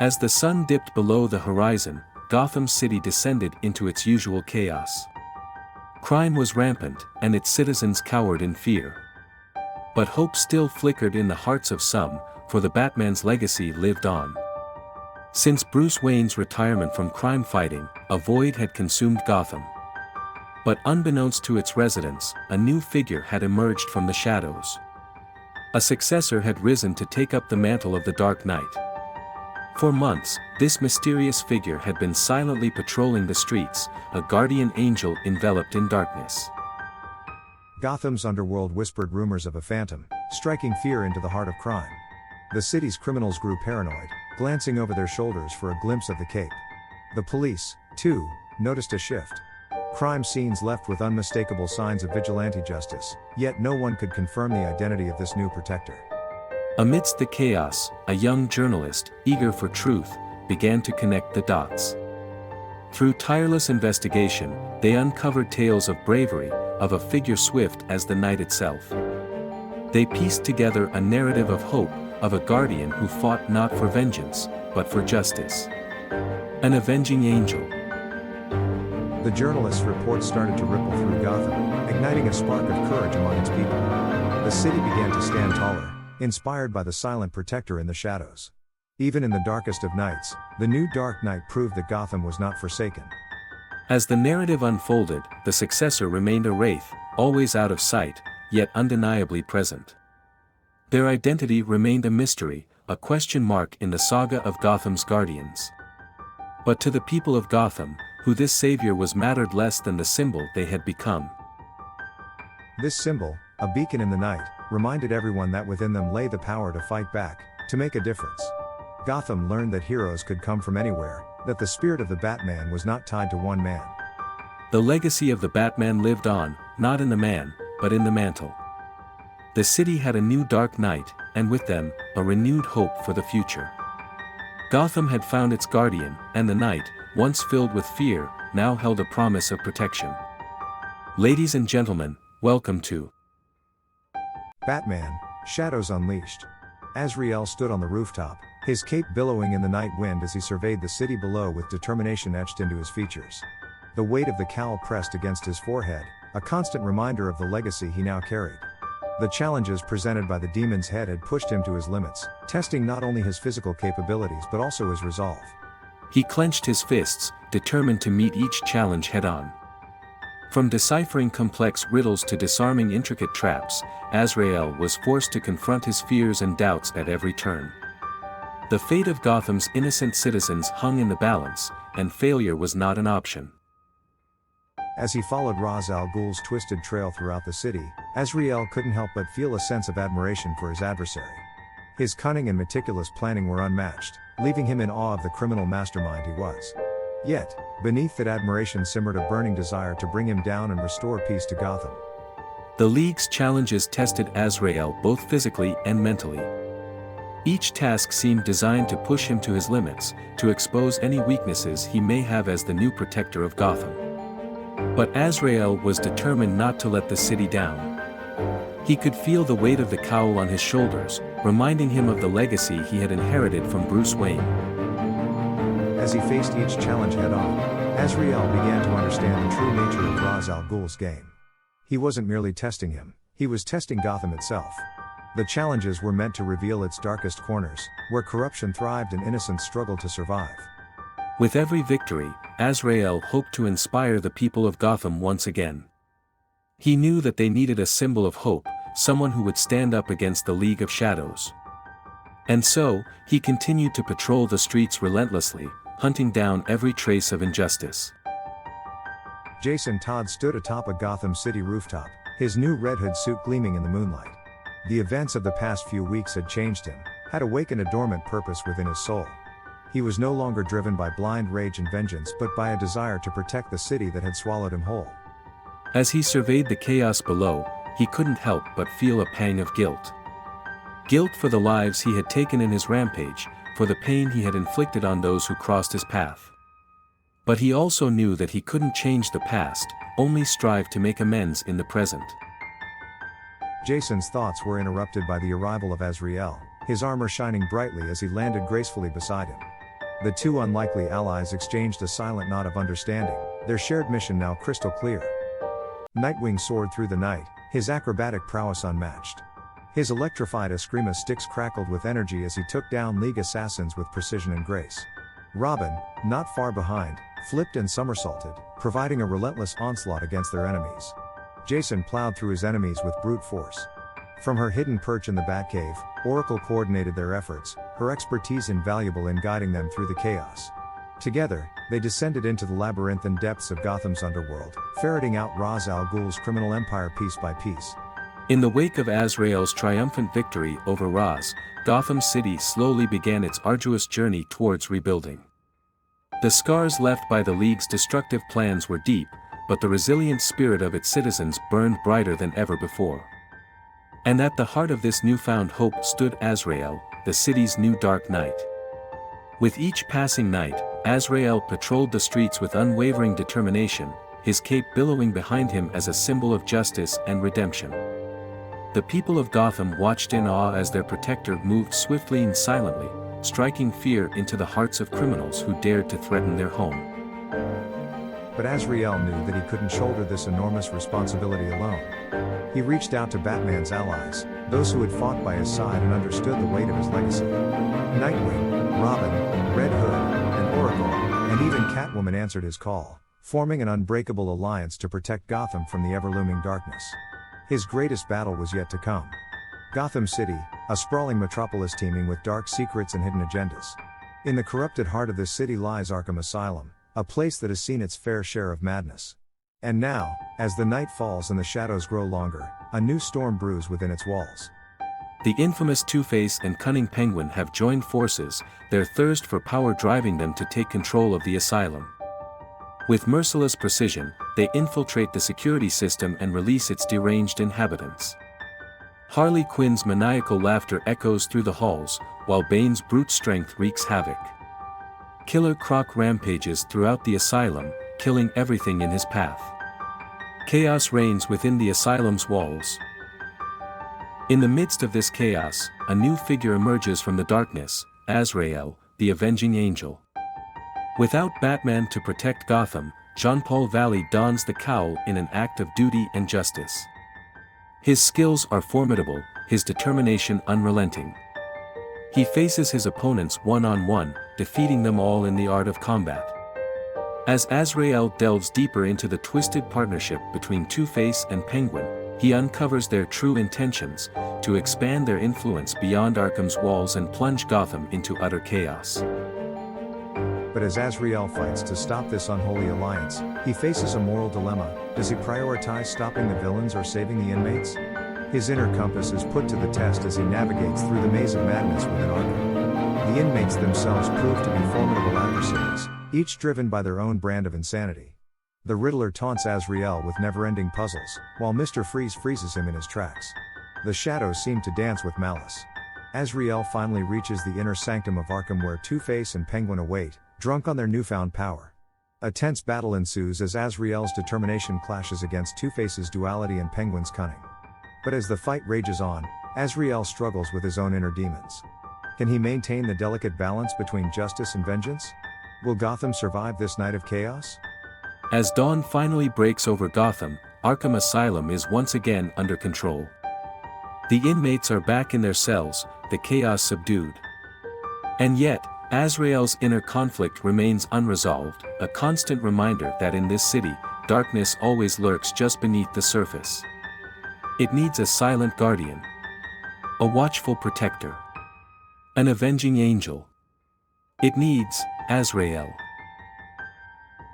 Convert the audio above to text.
As the sun dipped below the horizon, Gotham City descended into its usual chaos. Crime was rampant, and its citizens cowered in fear. But hope still flickered in the hearts of some, for the Batman's legacy lived on. Since Bruce Wayne's retirement from crime fighting, a void had consumed Gotham. But unbeknownst to its residents, a new figure had emerged from the shadows. A successor had risen to take up the mantle of the Dark Knight. For months, this mysterious figure had been silently patrolling the streets, a guardian angel enveloped in darkness. Gotham's underworld whispered rumors of a phantom, striking fear into the heart of crime. The city's criminals grew paranoid, glancing over their shoulders for a glimpse of the Cape. The police, too, noticed a shift. Crime scenes left with unmistakable signs of vigilante justice, yet no one could confirm the identity of this new protector. Amidst the chaos, a young journalist, eager for truth, began to connect the dots. Through tireless investigation, they uncovered tales of bravery, of a figure swift as the night itself. They pieced together a narrative of hope, of a guardian who fought not for vengeance, but for justice. An avenging angel. The journalist's report started to ripple through Gotham, igniting a spark of courage among its people. The city began to stand taller, inspired by the silent protector in the shadows. Even in the darkest of nights, the new Dark Knight proved that Gotham was not forsaken. As the narrative unfolded, the successor remained a wraith, always out of sight, yet undeniably present. Their identity remained a mystery, a question mark in the saga of Gotham's guardians. But to the people of Gotham, who this savior was mattered less than the symbol they had become. This symbol, a beacon in the night, reminded everyone that within them lay the power to fight back, to make a difference. Gotham learned that heroes could come from anywhere, that the spirit of the Batman was not tied to one man. The legacy of the Batman lived on, not in the man, but in the mantle. The city had a new Dark Knight, and with them, a renewed hope for the future. Gotham had found its guardian, and the night, once filled with fear, now held a promise of protection. Ladies and gentlemen, welcome to Batman, Shadows Unleashed. Azrael stood on the rooftop, his cape billowing in the night wind as he surveyed the city below with determination etched into his features. The weight of the cowl pressed against his forehead, a constant reminder of the legacy he now carried. The challenges presented by the Demon's Head had pushed him to his limits, testing not only his physical capabilities but also his resolve. He clenched his fists, determined to meet each challenge head-on. From deciphering complex riddles to disarming intricate traps, Azrael was forced to confront his fears and doubts at every turn. The fate of Gotham's innocent citizens hung in the balance, and failure was not an option. As he followed Ra's al Ghul's twisted trail throughout the city, Azrael couldn't help but feel a sense of admiration for his adversary. His cunning and meticulous planning were unmatched, leaving him in awe of the criminal mastermind he was. Yet, beneath that admiration simmered a burning desire to bring him down and restore peace to Gotham. The League's challenges tested Azrael both physically and mentally. Each task seemed designed to push him to his limits, to expose any weaknesses he may have as the new protector of Gotham. But Azrael was determined not to let the city down. He could feel the weight of the cowl on his shoulders, reminding him of the legacy he had inherited from Bruce Wayne. As he faced each challenge head-on, Azrael began to understand the true nature of Ra's al Ghul's game. He wasn't merely testing him, he was testing Gotham itself. The challenges were meant to reveal its darkest corners, where corruption thrived and innocence struggled to survive. With every victory, Azrael hoped to inspire the people of Gotham once again. He knew that they needed a symbol of hope, someone who would stand up against the League of Shadows. And so, he continued to patrol the streets relentlessly, hunting down every trace of injustice. Jason Todd stood atop a Gotham City rooftop, his new Red Hood suit gleaming in the moonlight. The events of the past few weeks had changed him, had awakened a dormant purpose within his soul. He was no longer driven by blind rage and vengeance but by a desire to protect the city that had swallowed him whole. As he surveyed the chaos below, he couldn't help but feel a pang of guilt. Guilt for the lives he had taken in his rampage, for the pain he had inflicted on those who crossed his path. But he also knew that he couldn't change the past, only strive to make amends in the present. Jason's thoughts were interrupted by the arrival of Azrael, his armor shining brightly as he landed gracefully beside him. The two unlikely allies exchanged a silent nod of understanding, their shared mission now crystal clear. Nightwing soared through the night, his acrobatic prowess unmatched. His electrified Eskrima sticks crackled with energy as he took down League assassins with precision and grace. Robin, not far behind, flipped and somersaulted, providing a relentless onslaught against their enemies. Jason plowed through his enemies with brute force. From her hidden perch in the Batcave, Oracle coordinated their efforts, her expertise invaluable in guiding them through the chaos. Together, they descended into the labyrinthine depths of Gotham's underworld, ferreting out Ra's al Ghul's criminal empire piece by piece. In the wake of Azrael's triumphant victory over Ra's, Gotham City slowly began its arduous journey towards rebuilding. The scars left by the League's destructive plans were deep, but the resilient spirit of its citizens burned brighter than ever before. And at the heart of this newfound hope stood Azrael, the city's new Dark Knight. With each passing night, Azrael patrolled the streets with unwavering determination, his cape billowing behind him as a symbol of justice and redemption. The people of Gotham watched in awe as their protector moved swiftly and silently, striking fear into the hearts of criminals who dared to threaten their home. But Azrael knew that he couldn't shoulder this enormous responsibility alone. He reached out to Batman's allies, those who had fought by his side and understood the weight of his legacy. Nightwing, Robin, Red Hood, and Oracle, and even Catwoman answered his call, forming an unbreakable alliance to protect Gotham from the ever-looming darkness. His greatest battle was yet to come. Gotham City, a sprawling metropolis teeming with dark secrets and hidden agendas. In the corrupted heart of this city lies Arkham Asylum, a place that has seen its fair share of madness. And now, as the night falls and the shadows grow longer, a new storm brews within its walls. The infamous Two-Face and cunning Penguin have joined forces, their thirst for power driving them to take control of the asylum. With merciless precision, they infiltrate the security system and release its deranged inhabitants. Harley Quinn's maniacal laughter echoes through the halls, while Bane's brute strength wreaks havoc. Killer Croc rampages throughout the asylum, killing everything in his path. Chaos reigns within the asylum's walls. In the midst of this chaos, a new figure emerges from the darkness, Azrael, the avenging angel. Without Batman to protect Gotham, Jean-Paul Valley dons the cowl in an act of duty and justice. His skills are formidable, his determination unrelenting. He faces his opponents one-on-one, defeating them all in the art of combat. As Azrael delves deeper into the twisted partnership between Two-Face and Penguin, he uncovers their true intentions, to expand their influence beyond Arkham's walls and plunge Gotham into utter chaos. But as Azrael fights to stop this unholy alliance, he faces a moral dilemma. Does he prioritize stopping the villains or saving the inmates? His inner compass is put to the test as he navigates through the maze of madness within Arkham. The inmates themselves prove to be formidable adversaries, each driven by their own brand of insanity. The Riddler taunts Azrael with never-ending puzzles, while Mr. Freeze freezes him in his tracks. The shadows seem to dance with malice. Azrael finally reaches the inner sanctum of Arkham where Two-Face and Penguin await, drunk on their newfound power. A tense battle ensues as Azrael's determination clashes against Two-Face's duality and Penguin's cunning. But as the fight rages on, Azrael struggles with his own inner demons. Can he maintain the delicate balance between justice and vengeance? Will Gotham survive this night of chaos? As dawn finally breaks over Gotham, Arkham Asylum is once again under control. The inmates are back in their cells, the chaos subdued. And yet, Azrael's inner conflict remains unresolved, a constant reminder that in this city, darkness always lurks just beneath the surface. It needs a silent guardian, a watchful protector, an avenging angel. It needs Azrael.